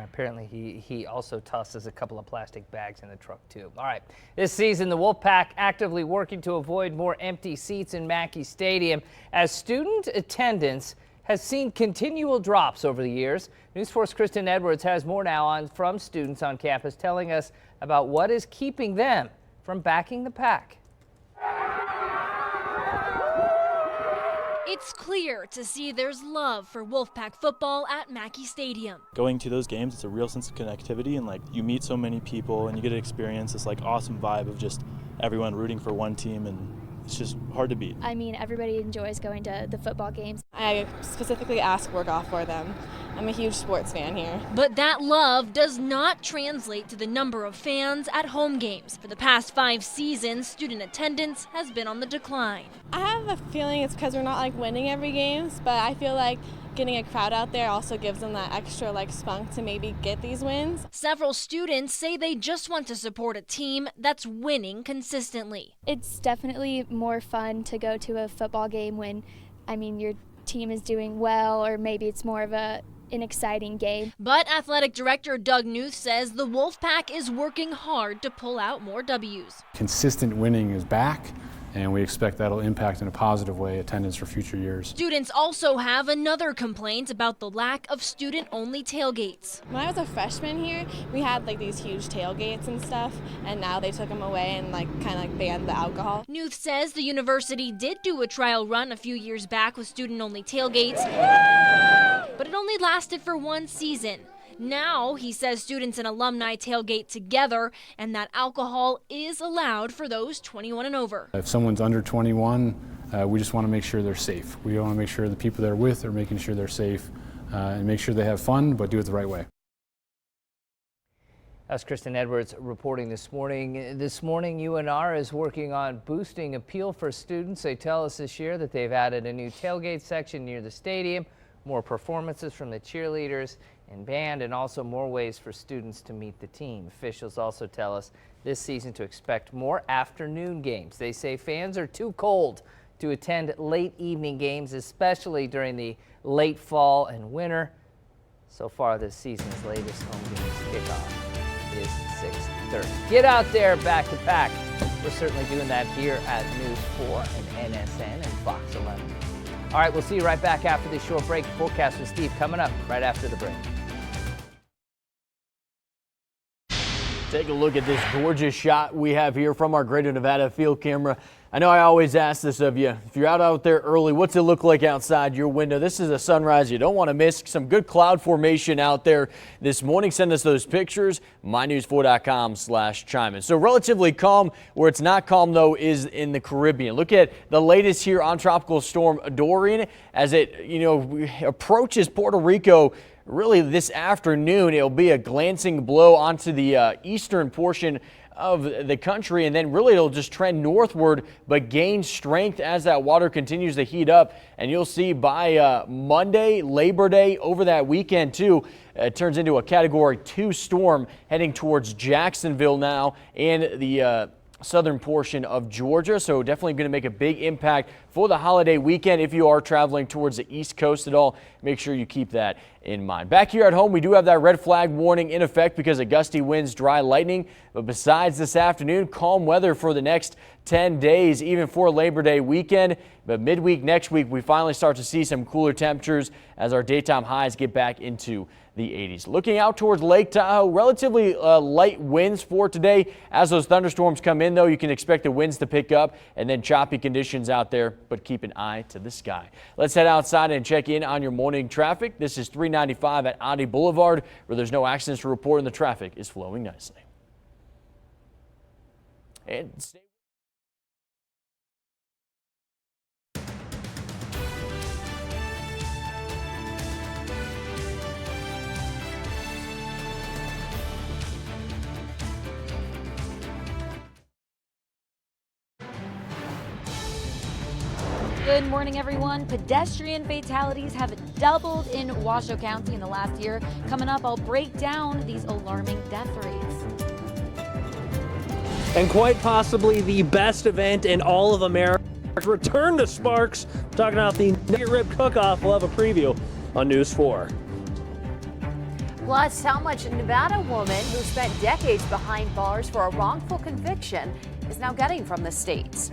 Apparently he also tosses a couple of plastic bags in the truck too. All right, this season the Wolfpack actively working to avoid more empty seats in Mackey Stadium as student attendance has seen continual drops over the years. News 4's Kristen Edwards has more now from students on campus telling us about what is keeping them from backing the pack. It's clear to see there's love for Wolfpack football at Mackey Stadium. Going to those games, it's a real sense of connectivity, and you meet so many people and you get to experience this awesome vibe of just everyone rooting for one team, and it's just hard to beat. I mean, everybody enjoys going to the football games. I specifically ask work off for them. I'm a huge sports fan here. But that love does not translate to the number of fans at home games. For the past 5 seasons, student attendance has been on the decline. I have a feeling it's because we're not winning every game, but I feel like getting a crowd out there also gives them that extra spunk to maybe get these wins. Several students say they just want to support a team that's winning consistently. It's definitely more fun to go to a football game when, your team is doing well, or maybe it's more of an exciting game. But athletic director Doug Newth says the Wolfpack is working hard to pull out more W's. Consistent winning is back, and we expect that'll impact in a positive way attendance for future years. Students also have another complaint about the lack of student-only tailgates. When I was a freshman here, we had these huge tailgates and stuff, and now they took them away and kind of banned the alcohol. Newth says the university did do a trial run a few years back with student-only tailgates, but it only lasted for 1 season. Now, he says students and alumni tailgate together and that alcohol is allowed for those 21 and over. If someone's under 21, we just want to make sure they're safe. We want to make sure the people they're with are making sure they're safe and make sure they have fun, but do it the right way. That's Kristen Edwards reporting this morning. This morning, UNR is working on boosting appeal for students. They tell us this year that they've added a new tailgate section near the stadium, more performances from the cheerleaders and band, and also more ways for students to meet the team. Officials also tell us this season to expect more afternoon games. They say fans are too cold to attend late evening games, especially during the late fall and winter. So far this season's latest home games kickoff is 6:30. Get out there, back to pack. We're certainly doing that here at News 4 and NSN and Fox 11. All right, we'll see you right back after this short break. Forecast with Steve coming up right after the break. Take a look at this gorgeous shot we have here from our Greater Nevada field camera. I know I always ask this of you. If you're out there early, what's it look like outside your window? This is a sunrise you don't want to miss. Some good cloud formation out there this morning. Send us those pictures. mynews4.com/chime in. So relatively calm. Where it's not calm, though, is in the Caribbean. Look at the latest here on Tropical Storm Dorian as it, approaches Puerto Rico. Really this afternoon, it'll be a glancing blow onto the eastern portion of the country, and then really it'll just trend northward but gain strength as that water continues to heat up. And you'll see by Monday, Labor Day, over that weekend too, it turns into a Category 2 storm heading towards Jacksonville now and the southern portion of Georgia. So definitely going to make a big impact for the holiday weekend. If you are traveling towards the East Coast at all, make sure you keep that in mind. Back here at home, we do have that red flag warning in effect because of gusty winds, dry lightning. But besides this afternoon, calm weather for the next 10 days, even for Labor Day weekend. But midweek next week, we finally start to see some cooler temperatures as our daytime highs get back into the 80s. Looking out towards Lake Tahoe, relatively light winds for today. As those thunderstorms come in, though, you can expect the winds to pick up and then choppy conditions out there, but keep an eye to the sky. Let's head outside and check in on your morning traffic. This is 395 at Oddie Boulevard, where there's no accidents to report and the traffic is flowing nicely. And stay Good morning, everyone. Pedestrian fatalities have doubled in Washoe County in the last year. Coming up, I'll break down these alarming death rates. And quite possibly the best event in all of America. Return to Sparks. Talking about the Nugget Rib Cook-Off. We'll have a preview on News 4. Plus, how much Nevada woman who spent decades behind bars for a wrongful conviction is now getting from the state.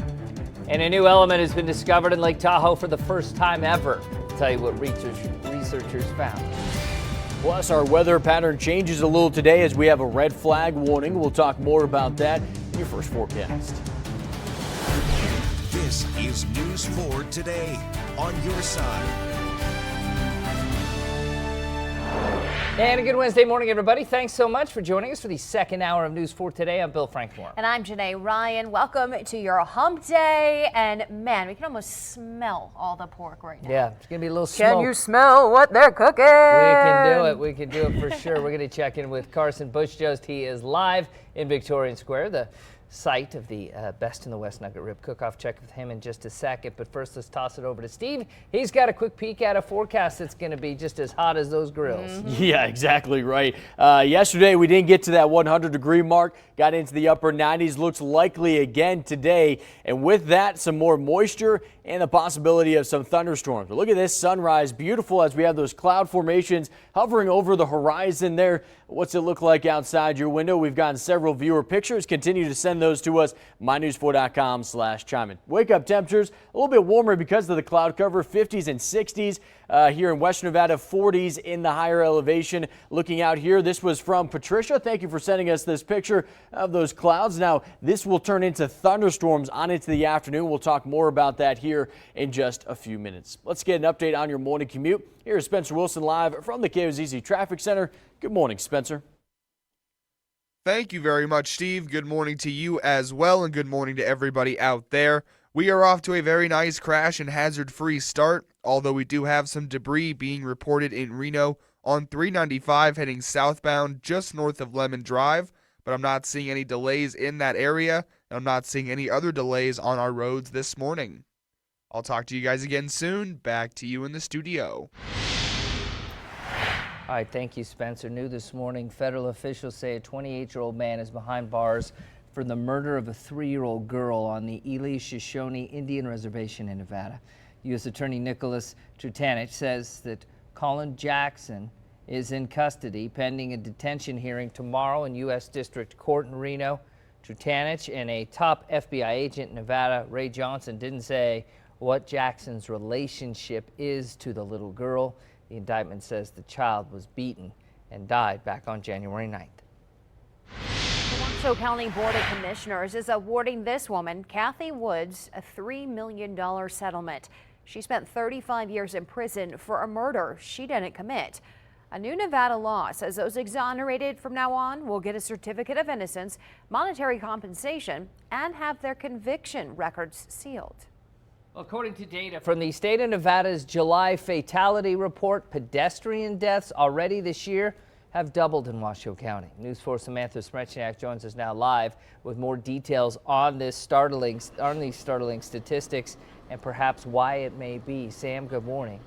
And a new element has been discovered in Lake Tahoe for the first time ever. I'll tell you what researchers found. Plus, our weather pattern changes a little today as we have a red flag warning. We'll talk more about that in your first forecast. This is News 4 Today on your side. And a good Wednesday morning, everybody. Thanks so much for joining us for the second hour of News 4 Today. I'm Bill Frankmore. And I'm Janae Ryan. Welcome to your hump day. And man, we can almost smell all the pork right now. Yeah, it's going to be a little smoke. Can you smell what they're cooking? We can do it. We can do it for sure. We're going to check in with Carson Bushjost. He is live in Victorian Square, the site of the Best in the West Nugget Rib Cook-Off. Check with him in just a second. But first, let's toss it over to Steve. He's got a quick peek at a forecast that's going to be just as hot as those grills. Mm-hmm. Yeah, exactly right. Yesterday, we didn't get to that 100-degree mark. Got into the upper 90s. Looks likely again today. And with that, some more moisture and the possibility of some thunderstorms. But look at this sunrise. Beautiful as we have those cloud formations hovering over the horizon there. What's it look like outside your window? We've gotten several viewer pictures. Continue to send those to us. mynews4.com/chime in. Wake up temperatures a little bit warmer because of the cloud cover. 50s and 60s here in Western Nevada. 40s in the higher elevation. Looking out here, this was from Patricia. Thank you for sending us this picture of those clouds. Now, this will turn into thunderstorms on into the afternoon. We'll talk more about that here in just a few minutes. Let's get an update on your morning commute. Here is Spencer Wilson live from the KOZZ Traffic Center. Good morning, Spencer. Thank you very much, Steve. Good morning to you as well, and good morning to everybody out there. We are off to a very nice crash and hazard-free start, although we do have some debris being reported in Reno on 395 heading southbound just north of Lemon Drive, but I'm not seeing any delays in that area, and I'm not seeing any other delays on our roads this morning. I'll talk to you guys again soon. Back to you in the studio. All right, thank you, Spencer. New this morning, federal officials say a 28-year-old man is behind bars for the murder of a 3-year-old girl on the Ely Shoshone Indian Reservation in Nevada. U.S. Attorney Nicholas Trutanich says that Colin Jackson is in custody pending a detention hearing tomorrow in U.S. District Court in Reno. Trutanich and a top FBI agent in Nevada, Ray Johnson, didn't say what Jackson's relationship is to the little girl. The indictment says the child was beaten and died back on January 9th. The Washoe County Board of Commissioners is awarding this woman, Kathy Woods, a $3 million settlement. She spent 35 years in prison for a murder she didn't commit. A new Nevada law says those exonerated from now on will get a certificate of innocence, monetary compensation, and have their conviction records sealed. According to data from the state of Nevada's July fatality report, pedestrian deaths already this year have doubled in Washoe County. News 4 Samantha Smrechniak joins us now live with more details on these startling statistics and perhaps why it may be. Sam, good morning.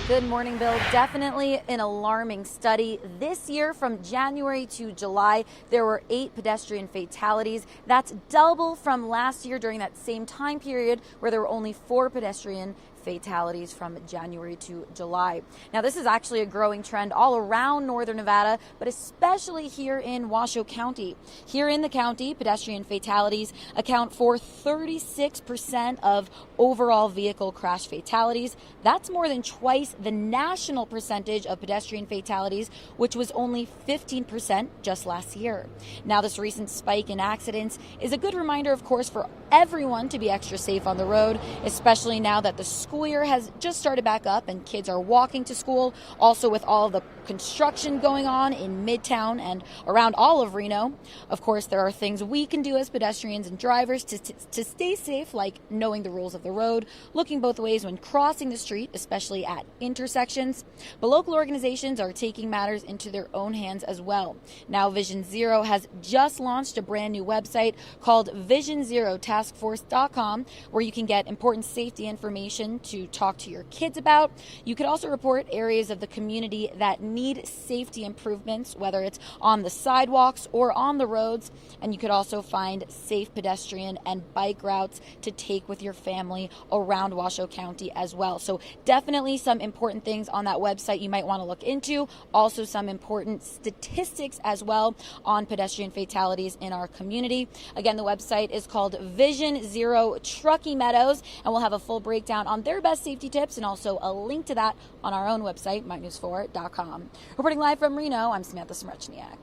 Good morning, Bill. Definitely an alarming study. This year, from January to July, there were 8 pedestrian fatalities. That's double from last year during that same time period where there were only 4 pedestrian fatalities from January to July. Now, this is actually a growing trend all around northern Nevada, but especially here in Washoe County. Here in the county, pedestrian fatalities account for 36% of overall vehicle crash fatalities. That's more than twice the national percentage of pedestrian fatalities, which was only 15% just last year. Now, this recent spike in accidents is a good reminder, of course, for everyone to be extra safe on the road, especially now that the school year has just started back up and kids are walking to school. Also, with all of the construction going on in Midtown and around all of Reno. Of course, there are things we can do as pedestrians and drivers to stay safe, like knowing the rules of the road, looking both ways when crossing the street, especially at intersections. But local organizations are taking matters into their own hands as well. Now, Vision Zero has just launched a brand new website called VisionZeroTaskForce.com, where you can get important safety information to talk to your kids about. You could also report areas of the community that need safety improvements, whether it's on the sidewalks or on the roads. And you could also find safe pedestrian and bike routes to take with your family around Washoe County as well. So definitely some important things on that website you might want to look into. Also some important statistics as well on pedestrian fatalities in our community. Again, the website is called Vision Zero Truckee Meadows, and we'll have a full breakdown on their best safety tips and also a link to that on our own website, mynews4.com. Reporting live from Reno, I'm Samantha Smrechniak.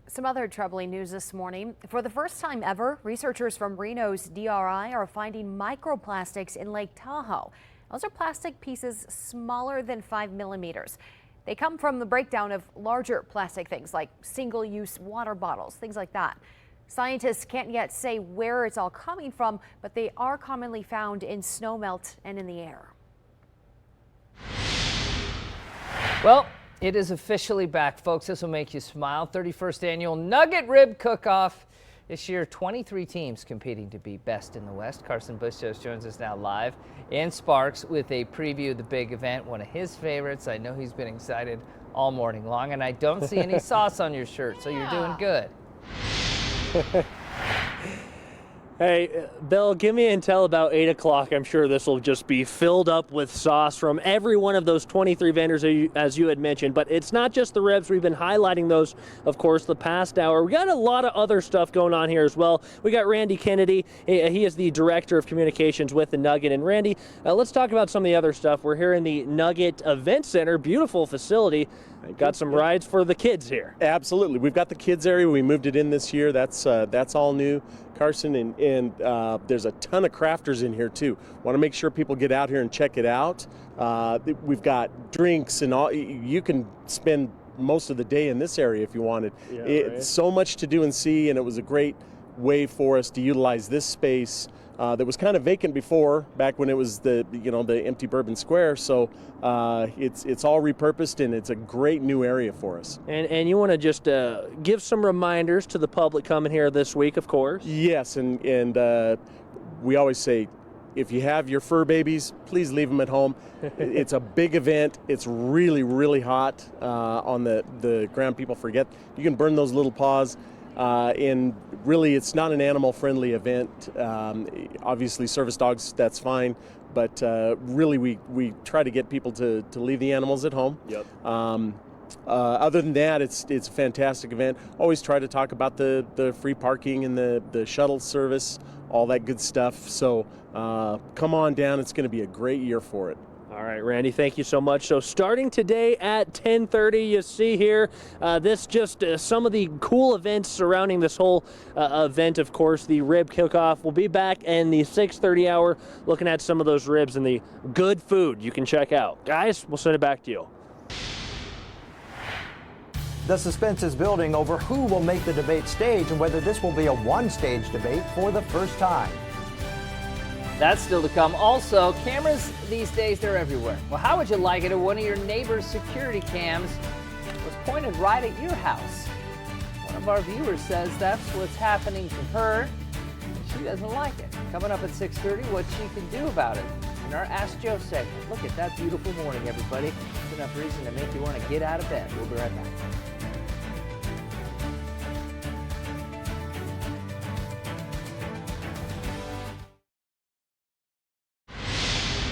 Some other troubling news this morning. For the first time ever, researchers from Reno's DRI are finding microplastics in Lake Tahoe. Those are plastic pieces smaller than 5 millimeters. They come from the breakdown of larger plastic things like single-use water bottles, things like that. Scientists can't yet say where it's all coming from, but they are commonly found in snowmelt and in the air. Well, it is officially back, folks. This will make you smile. 31st annual Nugget Rib Cook-Off. This year, 23 teams competing to be best in the West. Carson Bush joins us now live in Sparks with a preview of the big event, one of his favorites. I know he's been excited all morning long, and I don't see any sauce on your shirt, so you're doing good. Hey, Bill, give me until about 8 o'clock. I'm sure this will just be filled up with sauce from every one of those 23 vendors, as you had mentioned. But it's not just the ribs. We've been highlighting those, of course, the past hour. We got a lot of other stuff going on here as well. We got Randy Kennedy. He is the Director of Communications with the Nugget. And Randy, let's talk about some of the other stuff. We're here in the Nugget Event Center, beautiful facility. Got some rides for the kids here. Absolutely. We've got the kids area. We moved it in this year. That's all new, Carson, and there's a ton of crafters in here too. Want to make sure people get out here and check it out. We've got drinks and all. You can spend most of the day in this area if you wanted. Yeah, it's so much to do and see, and it was a great way for us to utilize this space that was kind of vacant before, back when it was the empty Bourbon Square. So it's all repurposed, and it's a great new area for us. And you want to just give some reminders to the public coming here this week, of course. Yes, and we always say, if you have your fur babies, please leave them at home. It's a big event. It's really, really hot on the ground. People forget you can burn those little paws. And really, it's not an animal-friendly event. Obviously, service dogs, that's fine. But really, we try to get people to leave the animals at home. Yep. Other than that, it's a fantastic event. Always try to talk about the free parking and the shuttle service, all that good stuff. So come on down. It's going to be a great year for it. All right, Randy, thank you so much. So starting today at 10:30, you see here, this just some of the cool events surrounding this whole event. Of course, the rib cook-off will be back in the 6:30 hour, looking at some of those ribs and the good food you can check out. Guys, we'll send it back to you. The suspense is building over who will make the debate stage and whether this will be a one-stage debate for the first time. That's still to come. Also, cameras these days, they're everywhere. Well, how would you like it if one of your neighbor's security cams was pointed right at your house? One of our viewers says that's what's happening to her, and she doesn't like it. Coming up at 6:30, what she can do about it in our Ask Joe segment. Look at that beautiful morning, everybody. It's enough reason to make you want to get out of bed. We'll be right back.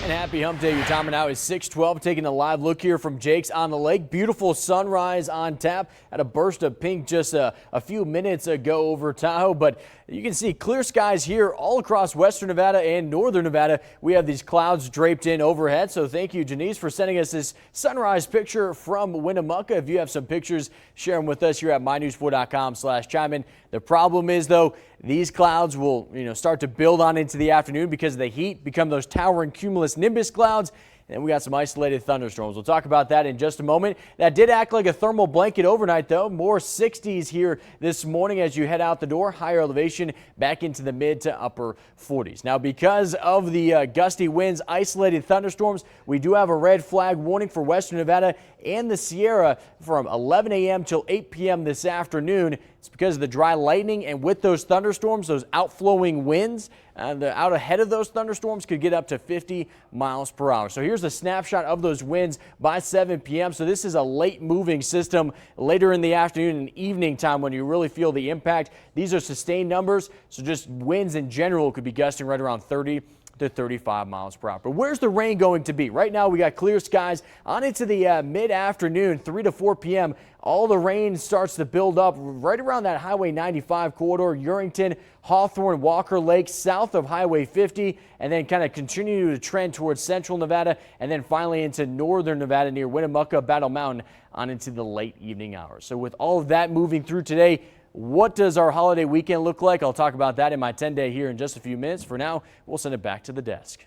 And happy hump day. Your timer now is 6:12. Taking a live look here from Jake's on the lake. Beautiful sunrise on tap. Had a burst of pink just a few minutes ago over Tahoe, but you can see clear skies here all across western Nevada and northern Nevada. We have these clouds draped in overhead. So thank you, Janice, for sending us this sunrise picture from Winnemucca. If you have some pictures, share them with us here at mynews4.com/chime in. The problem is, though, these clouds will start to build on into the afternoon because of the heat, become those towering cumulus nimbus clouds. And we got some isolated thunderstorms. We'll talk about that in just a moment. That did act like a thermal blanket overnight, though. More 60s here this morning as you head out the door. Higher elevation back into the mid to upper 40s. Now, because of the gusty winds, isolated thunderstorms, we do have a red flag warning for western Nevada and the Sierra from 11 a.m. till 8 p.m. this afternoon. It's because of the dry lightning, and with those thunderstorms, those outflowing winds, out ahead of those thunderstorms could get up to 50 miles per hour. So here's a snapshot of those winds by 7 p.m. So this is a late moving system later in the afternoon and evening time when you really feel the impact. These are sustained numbers, so just winds in general could be gusting right around 30 to 35 miles per hour. But where's the rain going to be? Right now we got clear skies on into the mid-afternoon, 3 to 4 p.m. All the rain starts to build up right around that Highway 95 corridor, Urington, Hawthorne, Walker Lake, south of Highway 50, and then kind of continue to trend towards central Nevada, and then finally into northern Nevada near Winnemucca, Battle Mountain on into the late evening hours. So with all of that moving through today, what does our holiday weekend look like? I'll talk about that in my 10-day here in just a few minutes. For now, we'll send it back to the desk.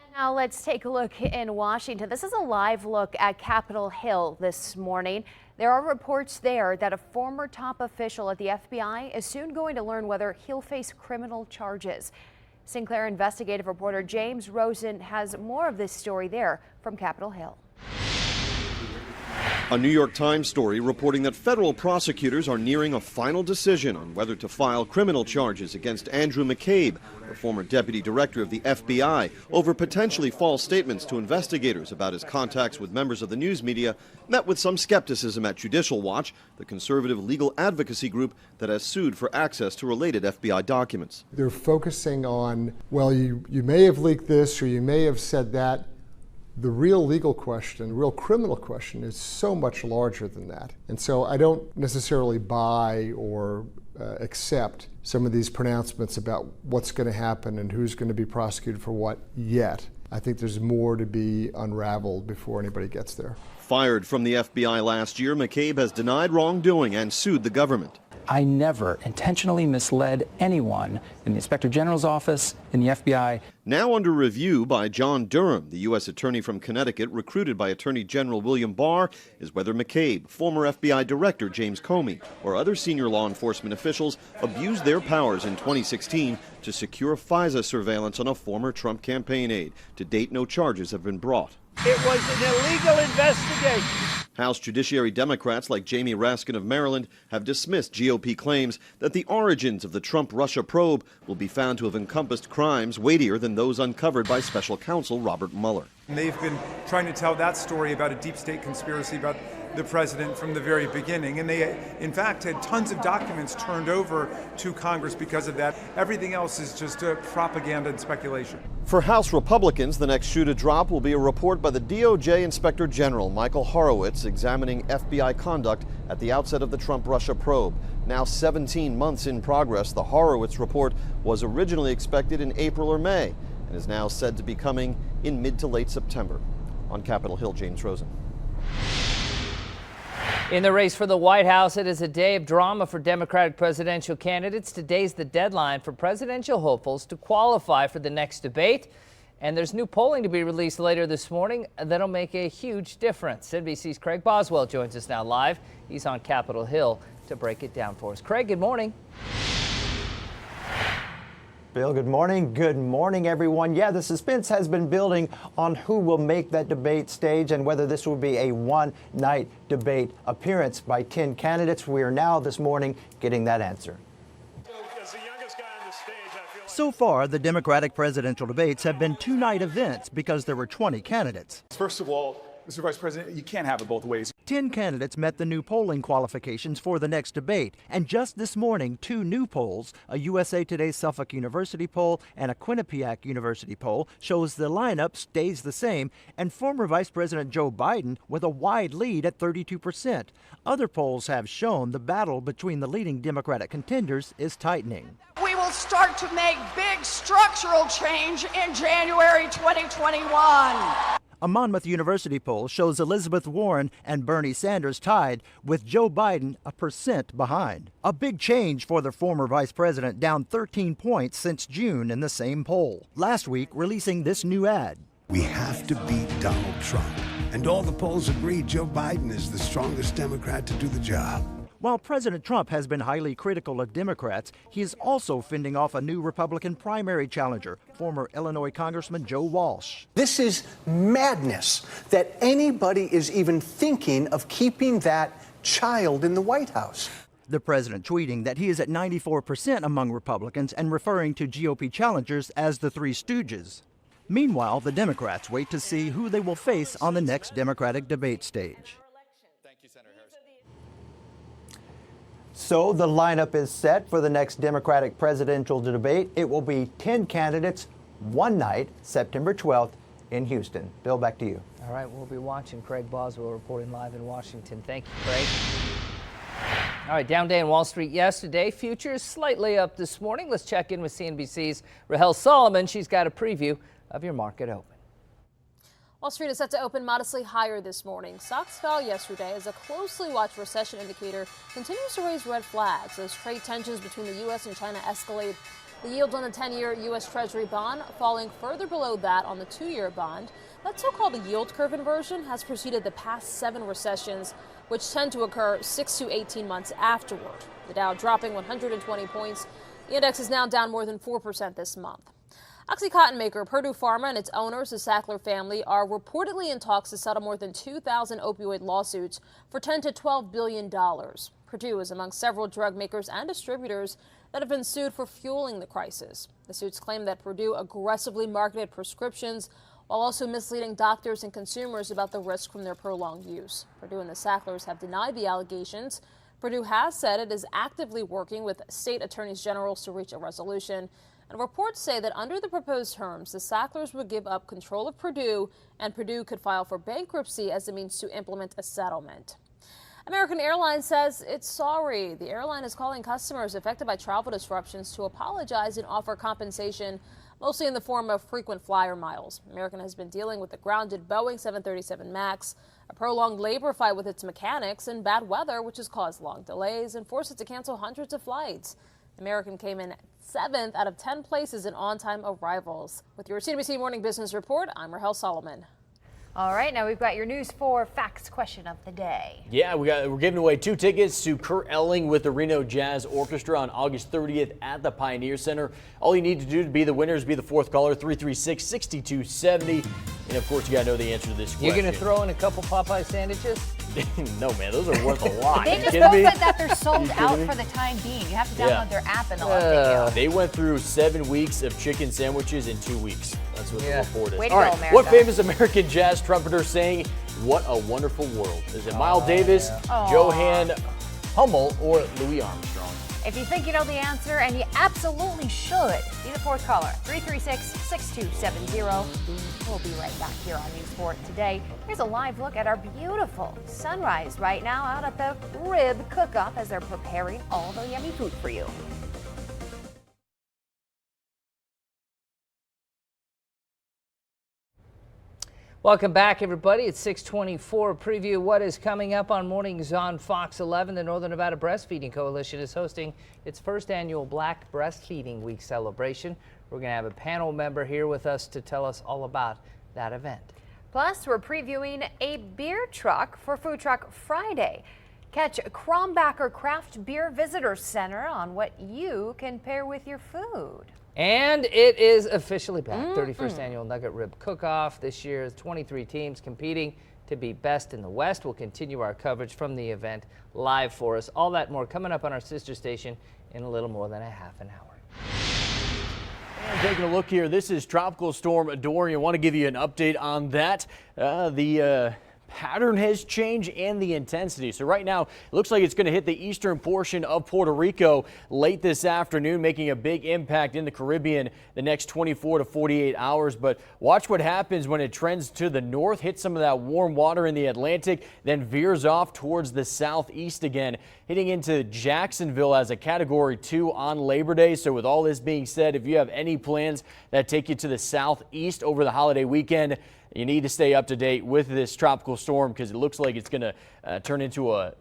And now let's take a look in Washington. This is a live look at Capitol Hill this morning. There are reports there that a former top official at the FBI is soon going to learn whether he'll face criminal charges. Sinclair investigative reporter James Rosen has more of this story there from Capitol Hill. A New York Times story reporting that federal prosecutors are nearing a final decision on whether to file criminal charges against Andrew McCabe, the former deputy director of the FBI, over potentially false statements to investigators about his contacts with members of the news media, met with some skepticism at Judicial Watch, the conservative legal advocacy group that has sued for access to related FBI documents. They're focusing on, well, you may have leaked this or you may have said that. The real legal question, the real criminal question is so much larger than that. And so I don't necessarily buy or accept some of these pronouncements about what's going to happen and who's going to be prosecuted for what yet. I think there's more to be unraveled before anybody gets there. Fired from the FBI last year, McCabe has denied wrongdoing and sued the government. I never intentionally misled anyone in the Inspector General's office, in the FBI. Now under review by John Durham, the U.S. attorney from Connecticut recruited by Attorney General William Barr, is whether McCabe, former FBI Director James Comey, or other senior law enforcement officials abused their powers in 2016 to secure FISA surveillance on a former Trump campaign aide. To date, no charges have been brought. It was an illegal investigation. House Judiciary Democrats like Jamie Raskin of Maryland have dismissed GOP claims that the origins of the Trump-Russia probe will be found to have encompassed crimes weightier than those uncovered by special counsel Robert Mueller. They've been trying to tell that story about a deep state conspiracy about the president from the very beginning. And they, in fact, had tons of documents turned over to Congress because of that. Everything else is just propaganda and speculation. For House Republicans, the next shoe to drop will be a report by the DOJ Inspector General Michael Horowitz examining FBI conduct at the outset of the Trump-Russia probe. Now 17 months in progress, the Horowitz report was originally expected in April or May and is now said to be coming in mid to late September. On Capitol Hill, James Rosen. In the race for the White House, it is a day of drama for Democratic presidential candidates. Today's the deadline for presidential hopefuls to qualify for the next debate. And there's new polling to be released later this morning that'll make a huge difference. NBC's Craig Boswell joins us now live. He's on Capitol Hill to break it down for us. Craig, good morning. Bill, good morning. Good morning, everyone. Yeah, the suspense has been building on who will make that debate stage and whether this will be a one-night debate appearance by 10 candidates. We are now this morning getting that answer. So far, the Democratic presidential debates have been two-night events because there were 20 candidates. First of all, Mr. Vice President, you can't have it both ways. 10 candidates met the new polling qualifications for the next debate. And just this morning, two new polls, a USA Today Suffolk University poll and a Quinnipiac University poll, shows the lineup stays the same and former Vice President Joe Biden with a wide lead at 32%. Other polls have shown the battle between the leading Democratic contenders is tightening. We will start to make big structural change in January 2021. A Monmouth University poll shows Elizabeth Warren and Bernie Sanders tied, with Joe Biden 1% behind. A big change for the former vice president, down 13 points since June in the same poll. Last week, releasing this new ad. We have to beat Donald Trump. And all the polls agree Joe Biden is the strongest Democrat to do the job. While President Trump has been highly critical of Democrats, he is also fending off a new Republican primary challenger, former Illinois Congressman Joe Walsh. This is madness that anybody is even thinking of keeping that child in the White House. The president tweeting that he is at 94% among Republicans and referring to GOP challengers as the Three Stooges. Meanwhile, the Democrats wait to see who they will face on the next Democratic debate stage. So the lineup is set for the next Democratic presidential debate. It will be 10 candidates, one night, September 12th in Houston. Bill, back to you. All right, we'll be watching. Craig Boswell reporting live in Washington. Thank you, Craig. All right, down day on Wall Street yesterday. Futures slightly up this morning. Let's check in with CNBC's Rahel Solomon. She's got a preview of your market open. Wall Street is set to open modestly higher this morning. Stocks fell yesterday as a closely watched recession indicator continues to raise red flags as trade tensions between the U.S. and China escalate. The yield on the 10-year U.S. Treasury bond falling further below that on the 2-year bond. That so-called yield curve inversion has preceded the past 7 recessions, which tend to occur 6 to 18 months afterward. The Dow dropping 120 points. The index is now down more than 4% this month. OxyContin maker Purdue Pharma and its owners, the Sackler family, are reportedly in talks to settle more than 2,000 opioid lawsuits for $10 to $12 billion. Purdue is among several drug makers and distributors that have been sued for fueling the crisis. The suits claim that Purdue aggressively marketed prescriptions while also misleading doctors and consumers about the risk from their prolonged use. Purdue and the Sacklers have denied the allegations. Purdue has said it is actively working with state attorneys general to reach a resolution. And reports say that under the proposed terms, the Sacklers would give up control of Purdue, and Purdue could file for bankruptcy as a means to implement a settlement. American Airlines says it's sorry. The airline is calling customers affected by travel disruptions to apologize and offer compensation, mostly in the form of frequent flyer miles. American has been dealing with the grounded Boeing 737 MAX, a prolonged labor fight with its mechanics, and bad weather, which has caused long delays and forced it to cancel hundreds of flights. American came in 7th out of 10 places in on-time arrivals. With your CNBC Morning Business Report, I'm Rahel Solomon. All right, now we've got your News 4 Facts question of the day. Yeah, we're giving away 2 tickets to Kurt Elling with the Reno Jazz Orchestra on August 30th at the Pioneer Center. All you need to do to be the winners, be the 4th caller, 336-6270. And of course, you got to know the answer to this question. You're going to throw in a couple Popeye sandwiches? No, man, those are worth a lot. They just posted that they're sold out for the time being. You have to download their app and they'll update you. They went through 7 weeks of chicken sandwiches in 2 weeks. That's what the report is. Way to All go, right, America. what famous American jazz trumpeter sang "What a Wonderful World"? Is it Miles Davis, Johann Hummel, or Louis Armstrong? If you think you know the answer, and you absolutely should, be the 4th caller, 336-6270. We'll be right back here on News 4 today. Here's a live look at our beautiful sunrise right now out at the Rib Cook-Off as they're preparing all the yummy food for you. Welcome back, everybody. It's 6:24. Preview what is coming up on mornings on Fox 11. The Northern Nevada Breastfeeding Coalition is hosting its first annual Black Breastfeeding Week celebration. We're going to have a panel member here with us to tell us all about that event. Plus, we're previewing a beer truck for Food Truck Friday. Catch Krombacher Craft Beer Visitor Center on what you can pair with your food. And it is officially back. 31st Annual Nugget Rib Cook-Off. This year, 23 teams competing to be best in the West. We'll continue our coverage from the event live for us. All that more coming up on our sister station in a little more than a half an hour. And taking a look here, this is Tropical Storm Dorian. I want to give you an update on that. The pattern has changed and the intensity. So right now, it looks like it's going to hit the eastern portion of Puerto Rico late this afternoon, making a big impact in the Caribbean the next 24 to 48 hours. But watch what happens when it trends to the north, hits some of that warm water in the Atlantic, then veers off towards the southeast again, hitting into Jacksonville as a Category 2 on Labor Day. So with all this being said, if you have any plans that take you to the southeast over the holiday weekend, you need to stay up to date with this tropical storm because it looks like it's going to turn into a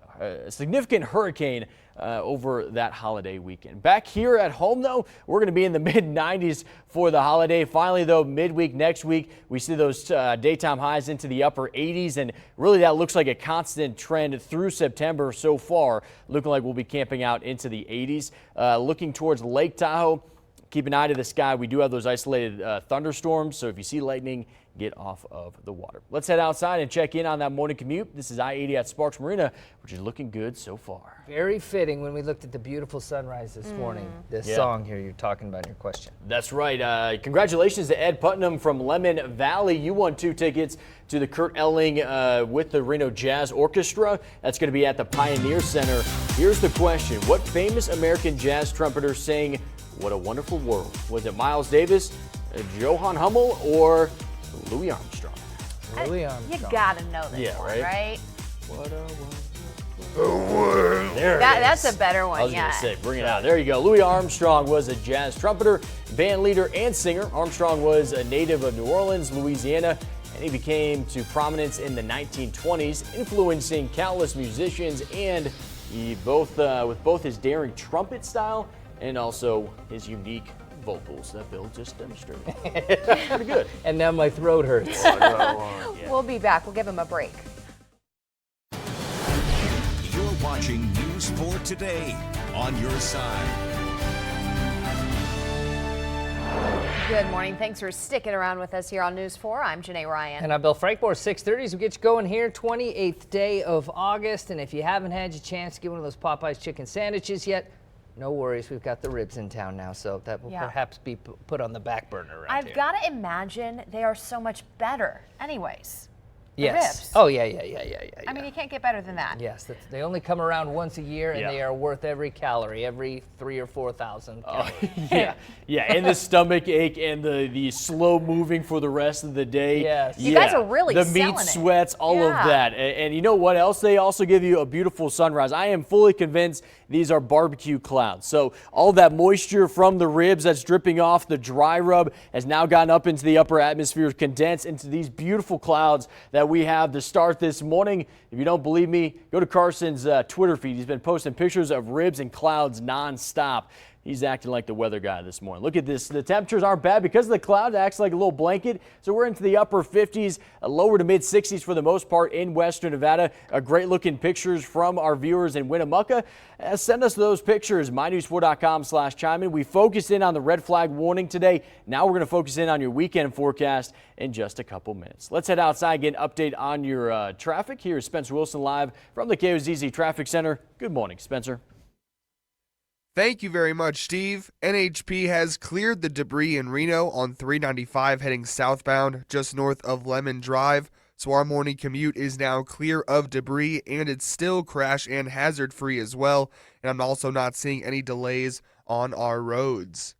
significant hurricane over that holiday weekend. Back here at home, though, we're going to be in the mid-90s for the holiday. Finally, though, midweek next week, we see those daytime highs into the upper 80s, and really that looks like a constant trend through September so far, looking like we'll be camping out into the 80s. Looking towards Lake Tahoe, keep an eye to the sky. We do have those isolated thunderstorms, so if you see lightning, get off of the water. Let's head outside and check in on that morning commute. This is I-80 at Sparks Marina, which is looking good so far. Very fitting when we looked at the beautiful sunrise this morning. This song here you're talking about in your question. That's right. Congratulations to Ed Putnam from Lemon Valley. You won 2 tickets to the Kurt Elling with the Reno Jazz Orchestra. That's going to be at the Pioneer Center. Here's the question. What famous American jazz trumpeter sang "What a Wonderful World"? Was it Miles Davis, Johann Hummel, or Louis Armstrong? Louis Armstrong. You gotta know this one, right? What a There That's a better one. I was going to say, bring it out. There you go. Louis Armstrong was a jazz trumpeter, band leader, and singer. Armstrong was a native of New Orleans, Louisiana, and he became to prominence in the 1920s, influencing countless musicians, and with both his daring trumpet style and also his unique vocals that Bill just demonstrated. Pretty good. And now my throat hurts. We'll be back. We'll give him a break. You're watching News 4 Today on your side. Good morning. Thanks for sticking around with us here on News 4. I'm Janae Ryan. And I'm Bill Frankmore. 6:30 we get you going here, 28th day of August. And if you haven't had your chance to get one of those Popeyes chicken sandwiches yet, no worries. We've got the ribs in town now, so that will perhaps be put on the back burner around here. I've got to imagine they are so much better anyways. Yes. Ribs. Oh, yeah. I mean, you can't get better than that. Yes, they only come around once a year, and they are worth every calorie, every 3,000 or 4,000 calories. Yeah, and the stomach ache and the slow moving for the rest of the day. Yes. You guys are really the selling meat it. sweats, all of that. And you know what else? They also give you a beautiful sunrise. I am fully convinced these are barbecue clouds. So all that moisture from the ribs that's dripping off the dry rub has now gotten up into the upper atmosphere, condensed into these beautiful clouds that we have to start this morning. If you don't believe me, go to Carson's Twitter feed. He's been posting pictures of ribs and clouds nonstop. He's acting like the weather guy this morning. Look at this. The temperatures aren't bad because of the cloud. It acts like a little blanket. So we're into the upper 50s, lower to mid 60s for the most part in western Nevada. Great looking pictures from our viewers in Winnemucca. Send us those pictures, mynews4.com/chime-in. We focused in on the red flag warning today. Now we're going to focus in on your weekend forecast in just a couple minutes. Let's head outside, get an update on your traffic. Here is Spencer Wilson live from the KOZZ Traffic Center. Good morning, Spencer. Thank you very much, Steve. NHP has cleared the debris in Reno on 395 heading southbound just north of Lemon Drive. So our morning commute is now clear of debris, and it's still crash and hazard free as well. And I'm also not seeing any delays on our roads.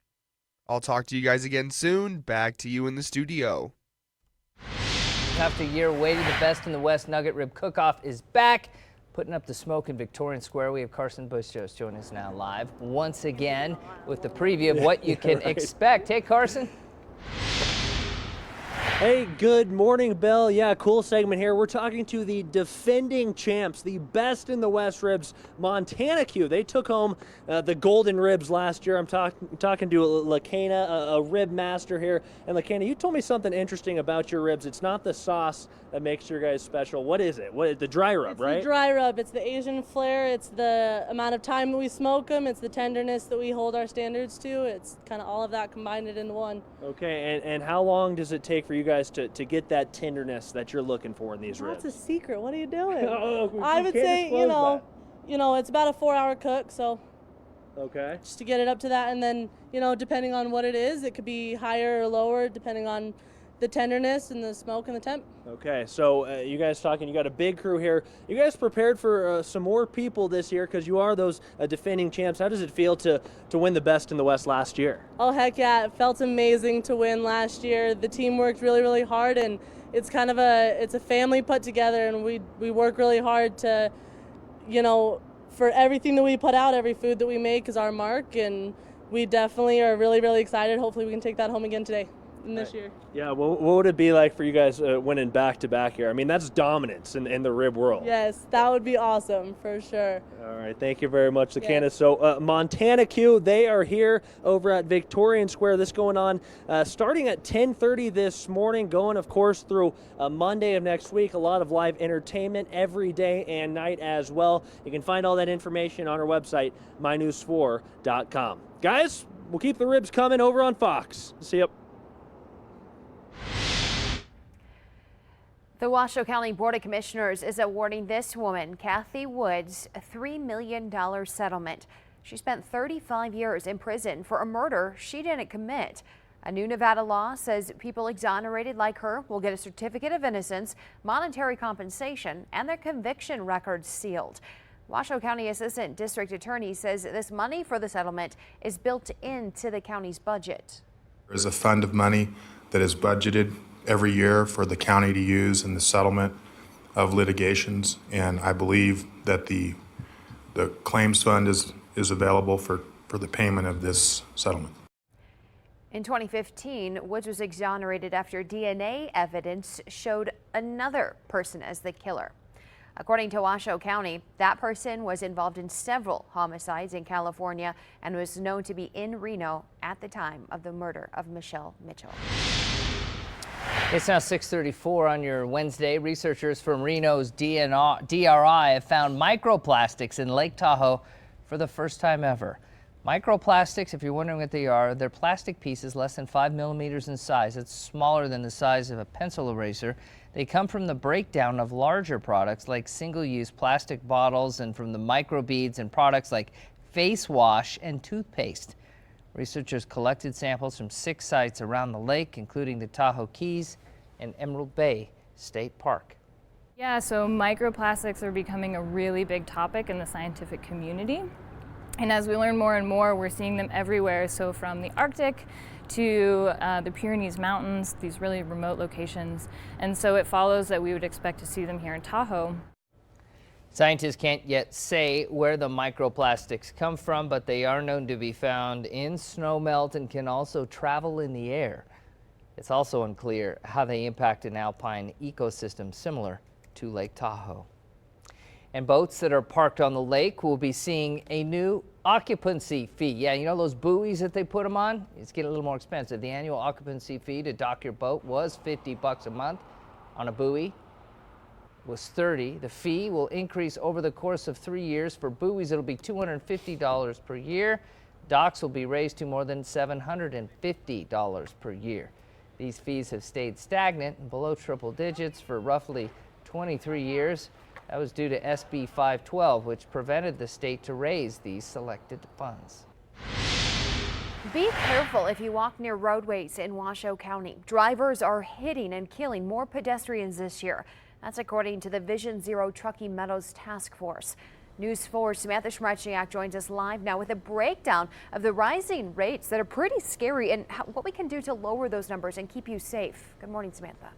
I'll talk to you guys again soon. Back to you in the studio. After a year waiting, the Best in the West Nugget Rib Cook-Off is back. Putting up the smoke in Victorian Square, we have Carson Bush-Jones joining us now live once again with the preview of what you can expect. Hey, Carson. Hey, good morning, Bill. Yeah, cool segment here. We're talking to the defending champs, the Best in the West Ribs, Montana Q. They took home the golden ribs last year. I'm talking to LaCana, a rib master here. And LaCana, you told me something interesting about your ribs. It's not the sauce that makes your guys special. What is it? The dry rub, right? It's the dry rub. It's the Asian flair. It's the amount of time that we smoke them. It's the tenderness that we hold our standards to. It's kind of all of that combined into one. Okay, and how long does it take for you guys to get that tenderness that you're looking for in these ribs? That's a secret. What are you doing? Oh, I would say, you know, it's about a 4-hour cook, so okay. Just to get it up to that, and then, depending on what it is, it could be higher or lower depending on the tenderness and the smoke and the temp. Okay, so you guys talking, you got a big crew here. You guys prepared for some more people this year because you are those defending champs. How does it feel to win the Best in the West last year? Oh, heck yeah. It felt amazing to win last year. The team worked really, really hard, and it's kind of it's a family put together, and we work really hard to, for everything that we put out, every food that we make is our mark, and we definitely are really, really excited. Hopefully we can take that home again today. This year. Yeah, what would it be like for you guys winning back-to-back here? I mean, that's dominance in the rib world. Yes, that would be awesome for sure. All right, thank you very much, LaCana. Yes. So Montana Q, they are here over at Victorian Square. This going on starting at 10:30 this morning, going, of course, through Monday of next week. A lot of live entertainment every day and night as well. You can find all that information on our website, mynews4.com. Guys, we'll keep the ribs coming over on Fox. See you. The Washoe County Board of Commissioners is awarding this woman, Kathy Woods, a $3 million settlement. She spent 35 years in prison for a murder she didn't commit. A new Nevada law says people exonerated like her will get a certificate of innocence, monetary compensation, and their conviction records sealed. Washoe County Assistant District Attorney says this money for the settlement is built into the county's budget. There's a fund of money that is budgeted every year for the county to use in the settlement of litigations, and I believe that the claims fund is available for the payment of this settlement. In 2015, Woods was exonerated after DNA evidence showed another person as the killer. According to Washoe County, that person was involved in several homicides in California and was known to be in Reno at the time of the murder of Michelle Mitchell. It's now 6:34 on your Wednesday. Researchers from Reno's DRI have found microplastics in Lake Tahoe for the first time ever. Microplastics, if you're wondering what they are, they're plastic pieces less than 5 millimeters in size. It's smaller than the size of a pencil eraser. They come from the breakdown of larger products like single-use plastic bottles and from the microbeads in products like face wash and toothpaste. Researchers collected samples from 6 sites around the lake, including the Tahoe Keys and Emerald Bay State Park. Yeah, so microplastics are becoming a really big topic in the scientific community. And as we learn more and more, we're seeing them everywhere. So from the Arctic to the Pyrenees Mountains, these really remote locations. And so it follows that we would expect to see them here in Tahoe. Scientists can't yet say where the microplastics come from, but they are known to be found in snowmelt and can also travel in the air. It's also unclear how they impact an alpine ecosystem similar to Lake Tahoe. And boats that are parked on the lake will be seeing a new occupancy fee. Yeah, you know those buoys that they put them on? It's getting a little more expensive. The annual occupancy fee to dock your boat was $50 a month. On a buoy was $30. The fee will increase over the course of 3 years. For buoys, it'll be $250 per year. Docks will be raised to more than $750 per year. These fees have stayed stagnant and below triple digits for roughly 23 years. That was due to SB 512, which prevented the state to raise these selected funds. Be careful if you walk near roadways in Washoe County. Drivers are hitting and killing more pedestrians this year. That's according to the Vision Zero Truckee Meadows Task Force. News 4's Samantha Schmrechniak joins us live now with a breakdown of the rising rates that are pretty scary and what we can do to lower those numbers and keep you safe. Good morning, Samantha.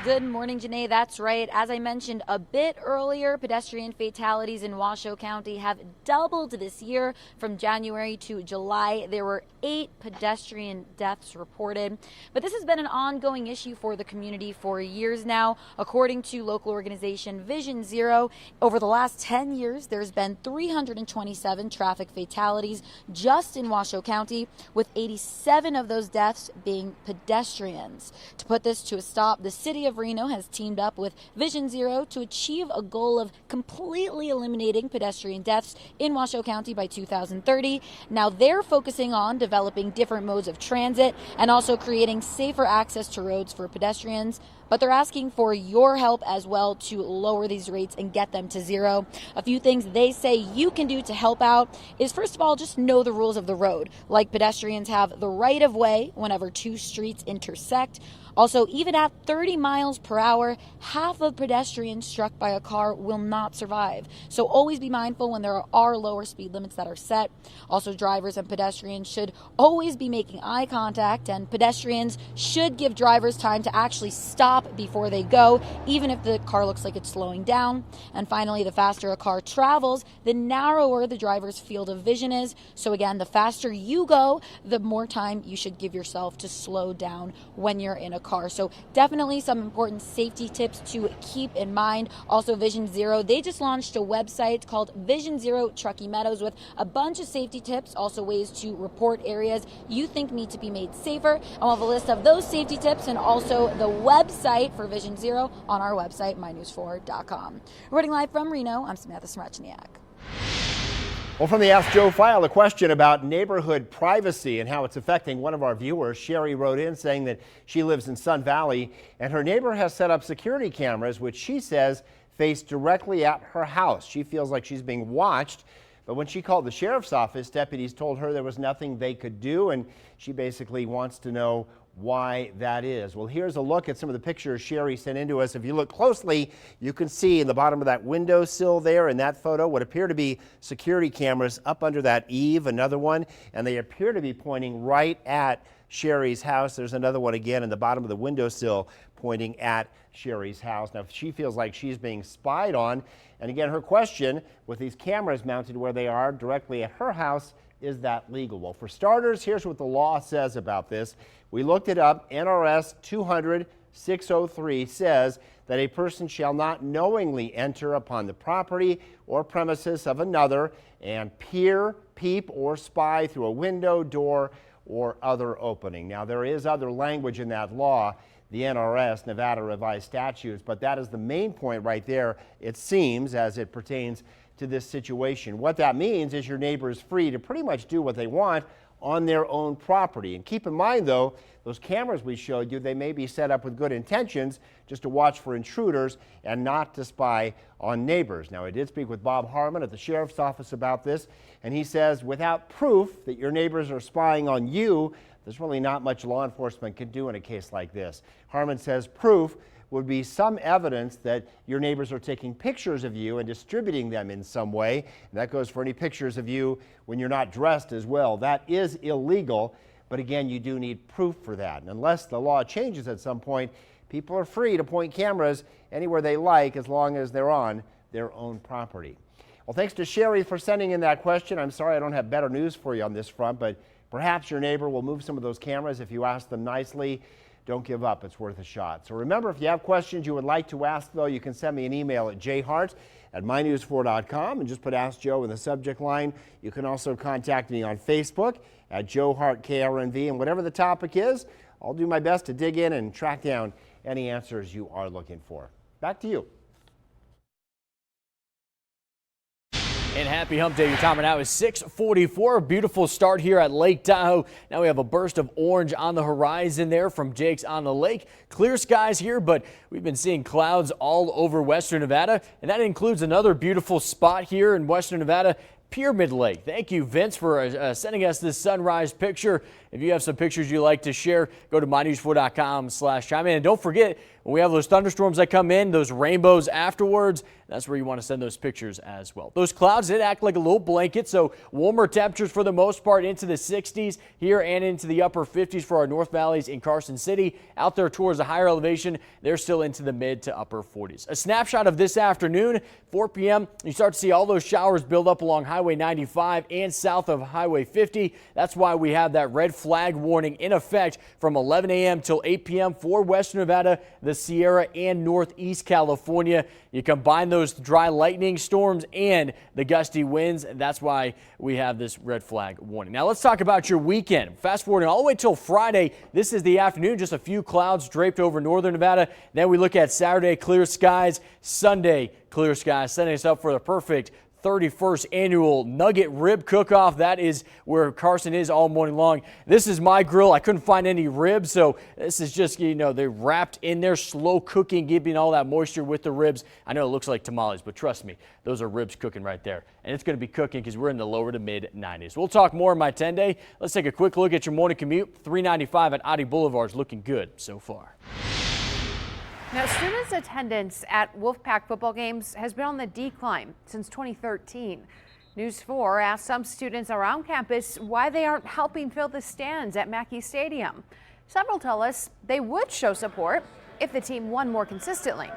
Good morning, Janae. That's right. As I mentioned a bit earlier, pedestrian fatalities in Washoe County have doubled this year. From January to July, there were 8 pedestrian deaths reported. But this has been an ongoing issue for the community for years now. According to local organization Vision Zero, over the last 10 years, there's been 327 traffic fatalities just in Washoe County, with 87 of those deaths being pedestrians. To put this to a stop, the city of Reno has teamed up with Vision Zero to achieve a goal of completely eliminating pedestrian deaths in Washoe County by 2030. Now they're focusing on developing different modes of transit and also creating safer access to roads for pedestrians. But they're asking for your help as well to lower these rates and get them to zero. A few things they say you can do to help out is, first of all, just know the rules of the road. Like pedestrians have the right of way whenever 2 streets intersect. Also, even at 30 miles per hour, half of pedestrians struck by a car will not survive. So always be mindful when there are lower speed limits that are set. Also, drivers and pedestrians should always be making eye contact, and pedestrians should give drivers time to actually stop before they go, even if the car looks like it's slowing down. And finally, the faster a car travels, the narrower the driver's field of vision is. So again, the faster you go, the more time you should give yourself to slow down when you're in a car. So definitely some important safety tips to keep in mind. Also, Vision Zero, they just launched a website called Vision Zero Truckee Meadows with a bunch of safety tips, also ways to report areas you think need to be made safer. And we'll have a list of those safety tips and also the website for Vision Zero on our website, mynews4.com. Reporting live from Reno, I'm Samantha Schmrechniak. Well, from the Ask Joe file, a question about neighborhood privacy and how it's affecting one of our viewers. Sherry wrote in saying that she lives in Sun Valley and her neighbor has set up security cameras, which she says face directly at her house. She feels like she's being watched. But when she called the sheriff's office, deputies told her there was nothing they could do, and she basically wants to know why that is. Well, here's a look at some of the pictures Sherry sent in to us. If you look closely, you can see in the bottom of that windowsill there in that photo what appear to be security cameras up under that eave, another one, and they appear to be pointing right at Sherry's house. There's another one again in the bottom of the windowsill pointing at Sherry's house. Now, she feels like she's being spied on. And again, her question, with these cameras mounted where they are directly at her house, is that legal? Well, for starters, here's what the law says about this. We looked it up. NRS 200-603 says that a person shall not knowingly enter upon the property or premises of another and peer, peep, or spy through a window, door, or other opening. Now, there is other language in that law, the NRS, Nevada Revised Statutes, but that is the main point right there, it seems, as it pertains to this situation. What that means is your neighbor is free to pretty much do what they want on their own property. And keep in mind, though, those cameras we showed you, they may be set up with good intentions, just to watch for intruders and not to spy on neighbors. Now, I did speak with Bob Harmon at the sheriff's office about this, and he says without proof that your neighbors are spying on you, there's really not much law enforcement can do in a case like this. Harmon says proof would be some evidence that your neighbors are taking pictures of you and distributing them in some way. And that goes for any pictures of you when you're not dressed as well. That is illegal, but again, you do need proof for that. And unless the law changes at some point, people are free to point cameras anywhere they like as long as they're on their own property. Well, thanks to Sherry for sending in that question. I'm sorry I don't have better news for you on this front, but perhaps your neighbor will move some of those cameras if you ask them nicely. Don't give up. It's worth a shot. So remember, if you have questions you would like to ask, though, you can send me an email at jhart@mynews4.com and just put Ask Joe in the subject line. You can also contact me on Facebook at Joe Hart KRNV. And whatever the topic is, I'll do my best to dig in and track down any answers you are looking for. Back to you. And happy hump day. Your time now is 6:44. Beautiful start here at Lake Tahoe. Now we have a burst of orange on the horizon there from Jake's on the Lake. Clear skies here, but we've been seeing clouds all over western Nevada. And that includes another beautiful spot here in western Nevada, Pyramid Lake. Thank you, Vince, for sending us this sunrise picture. If you have some pictures you'd like to share, go to mynews4.com/chime in. And don't forget, when we have those thunderstorms that come in, those rainbows afterwards, that's where you want to send those pictures as well. Those clouds did act like a little blanket, so warmer temperatures for the most part into the 60s here and into the upper 50s for our North Valleys in Carson City. Out there towards the higher elevation, they're still into the mid to upper 40s. A snapshot of this afternoon, 4 p.m., you start to see all those showers build up along Highway 95 and south of Highway 50. That's why we have that red flag warning in effect from 11 a.m. till 8 p.m. for western Nevada, the Sierra, and northeast California. You combine those dry lightning storms and the gusty winds, and that's why we have this red flag warning. Now let's talk about your weekend. Fast forwarding all the way till Friday. This is the afternoon, just a few clouds draped over northern Nevada. Then we look at Saturday, clear skies. Sunday, clear skies, setting us up for the perfect 31st annual Nugget Rib Cook-Off. That is where Carson is all morning long. This is my grill. I couldn't find any ribs, so this is just, you know, they're wrapped in there, slow cooking, giving all that moisture with the ribs. I know it looks like tamales, but trust me, those are ribs cooking right there. And it's going to be cooking because we're in the lower to mid 90s. We'll talk more in my 10-day. Let's take a quick look at your morning commute. 395 at Oddie Boulevard is looking good so far. Now, students' attendance at Wolfpack football games has been on the decline since 2013. News 4 asked some students around campus why they aren't helping fill the stands at Mackey Stadium. Several tell us they would show support if the team won more consistently.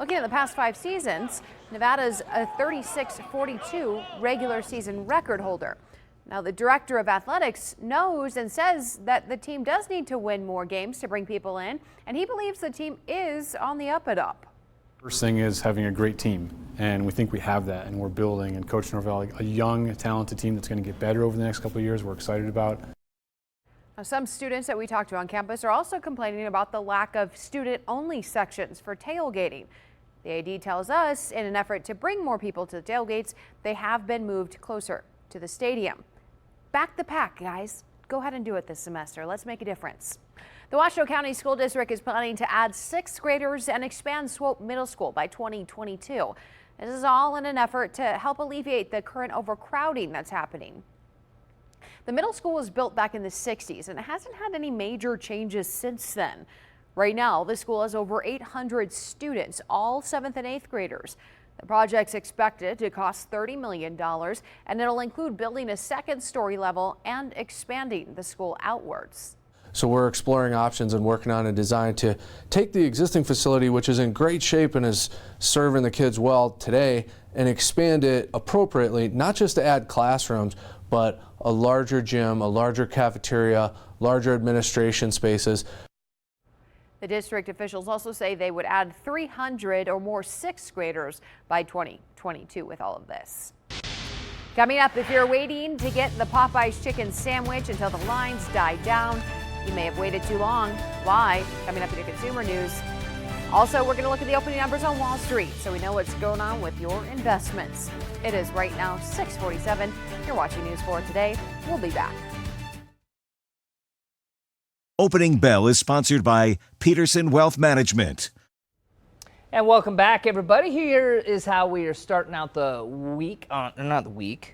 Looking at the past 5 seasons, Nevada's a 36-42 regular season record holder. Now, the director of athletics knows and says that the team does need to win more games to bring people in, and he believes the team is on the up and up. First thing is having a great team, and we think we have that, and we're building. And Coach Norvell, a young, talented team that's going to get better over the next couple of years, we're excited about. Now, some students that we talked to on campus are also complaining about the lack of student-only sections for tailgating. The AD tells us in an effort to bring more people to the tailgates, they have been moved closer to the stadium. Back the pack, guys. Go ahead and do it this semester. Let's make a difference. The Washoe County School District is planning to add 6th graders and expand Swope Middle School by 2022. This is all in an effort to help alleviate the current overcrowding that's happening. The middle school was built back in the 60s and it hasn't had any major changes since then. Right now, the school has over 800 students, all 7th and 8th graders. The project's expected to cost $30 million, and it'll include building a 2nd-story level and expanding the school outwards. So we're exploring options and working on a design to take the existing facility, which is in great shape and is serving the kids well today, and expand it appropriately, not just to add classrooms, but a larger gym, a larger cafeteria, larger administration spaces. The district officials also say they would add 300 or more 6th graders by 2022 with all of this. Coming up, if you're waiting to get the Popeyes chicken sandwich until the lines die down, you may have waited too long. Why? Coming up in your consumer news. Also, we're going to look at the opening numbers on Wall Street so we know what's going on with your investments. It is right now 6:47. You're watching News 4 Today. We'll be back. Opening Bell is sponsored by Peterson Wealth Management. And welcome back, everybody. Here is how we are starting out the week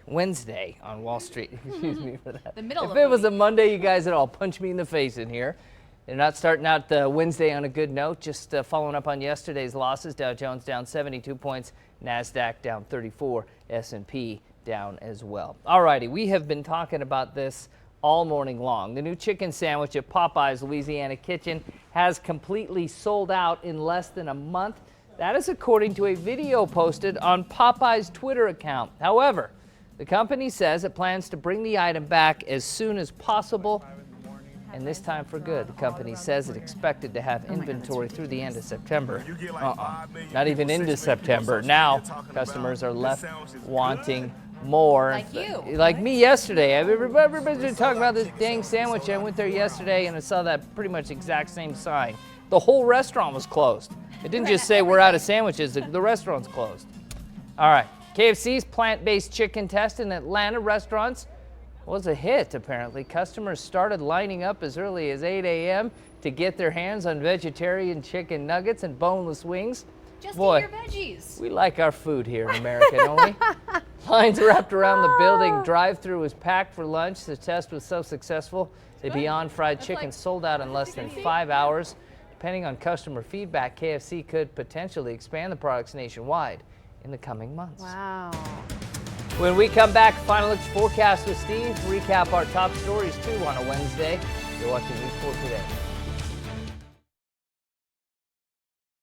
Wednesday on Wall Street. Excuse me for that. The middle if of it the was a week. Monday, you guys would all punch me in the face in here. They're not starting out the Wednesday on a good note. Just following up on yesterday's losses. Dow Jones down 72 points. NASDAQ down 34. S&P down as well. All righty, we have been talking about this all morning long. The new chicken sandwich at Popeyes Louisiana Kitchen has completely sold out in less than a month. That is according to a video posted on Popeyes' Twitter account. However, the company says it plans to bring the item back as soon as possible, and this time for good. The company says it expected to have inventory through the end of September. Not even into September. Now, customers are left wanting more. Like you. Like me yesterday. Everybody's been talking about this dang sandwich. I went there yesterday and I saw that pretty much exact same sign. The whole restaurant was closed. It didn't just say we're out of sandwiches. The restaurant's closed. All right. KFC's plant-based chicken test in Atlanta restaurants was a hit, apparently. Customers started lining up as early as 8 a.m. to get their hands on vegetarian chicken nuggets and boneless wings. Just Boy, eat your veggies. we like our food here in America, don't we? Lines wrapped around the building. Drive-thru was packed for lunch. The test was so successful, the Beyond Fried Chicken sold out in less than 5 hours. Depending on customer feedback, KFC could potentially expand the products nationwide in the coming months. Wow. When we come back, final looks forecast with Steve. Recap our top stories, too, on a Wednesday. You're watching News 4 Today.